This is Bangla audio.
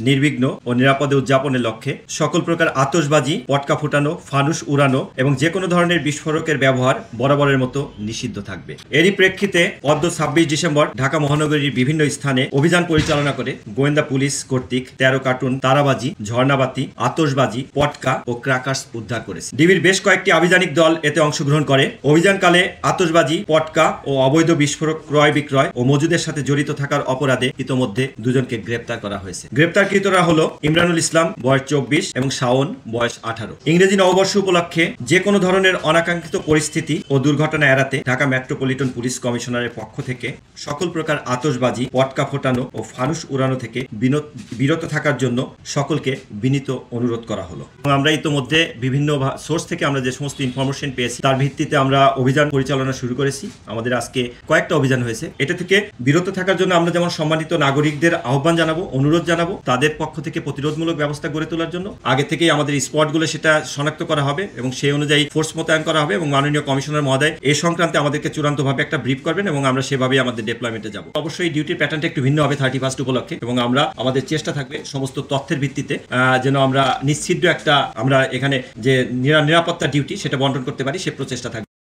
নির্বিঘ্ন ও নিরাপদে উদযাপনের লক্ষ্যে সকল প্রকার আতশবাজি, পটকা ফুটানো, ফানুস উড়ানো এবং যে কোনো ধরনের বিস্ফোরকের ব্যবহার বরাবরের মতো নিষিদ্ধ থাকবে। এরই প্রেক্ষিতে অদ্য 26 ডিসেম্বর ঢাকা মহানগরীর বিভিন্ন স্থানে অভিযান পরিচালনা করে গোয়েন্দা পুলিশ কর্তৃক 13 কার্টুন তারাবাজি, ঝর্ণাবাতি, আতশবাজি, পটকা ও ক্র্যাকার্স উদ্ধার করেছে। ডিবির বেশ কয়েকটি আভিযানিক দল এতে অংশগ্রহণ করে। অভিযানকালে আতশবাজি, পটকা ও অবৈধ বিস্ফোরক ক্রয় বিক্রয় ও মজুদের সাথে জড়িত থাকার অপরাধে ইতোমধ্যে দুজনকে গ্রেপ্তার করা হয়েছে। গ্রেপ্তারকৃতরা হলো ইমরানুল ইসলাম বয়স 24 এবং শাওন বয়স 18। ইংরেজি নববর্ষ উপলক্ষে যে কোনো ধরনের অনাকাঙ্ক্ষিত পরিস্থিতি ও দুর্ঘটনা এড়াতে ঢাকা মেট্রোপলিটন পুলিশ কমিশনারের পক্ষ থেকে সকল প্রকার আতশবাজি, পটকা ফোটানো ও ফানুস উড়ানো থেকে বিরত থাকার জন্য সকলকে বিনীত অনুরোধ করা হলো। আমরা ইতোমধ্যে বিভিন্ন সোর্স থেকে আমরা যে সমস্ত ইনফরমেশন পেয়েছি তার ভিত্তিতে আমরা অভিযান পরিচালনা শুরু করেছি। আমাদের আজকে কয়েকটা অভিযান হয়েছে। এটা থেকে বিরত থাকার জন্য আমরা যেমন সম্মানিত নাগরিকদের আহ্বান জানাবো, অনুরোধ জানাবো তাদের পক্ষ থেকে প্রতিরোধমূলক ব্যবস্থা গড়ে তোলার জন্য। আগে থেকেই আমাদের স্পটগুলো সেটা শনাক্ত করা হবে এবং সেই অনুযায়ী ফোর্স মোতায়েন করা হবে এবং মাননীয় কমিশনার মহোদয় এই সংক্রান্তে আমাদেরকে চূড়ান্তভাবে একটা ব্রিফ করবেন এবং আমরা সেভাবেই আমাদের ডেপ্লয়মেন্টে যাব। অবশ্যই ডিউটির প্যাটার্নটা একটু ভিন্ন হবে 31 উপলক্ষে এবং আমরা আমাদের চেষ্টা থাকবে সমস্ত তথ্যের ভিত্তিতে যেন আমরা নিশ্চিত একটা আমরা এখানে যে নিরাপত্তা ডিউটি সেটা বন্টন করতে পারি সে প্রচেষ্টা থাকবে।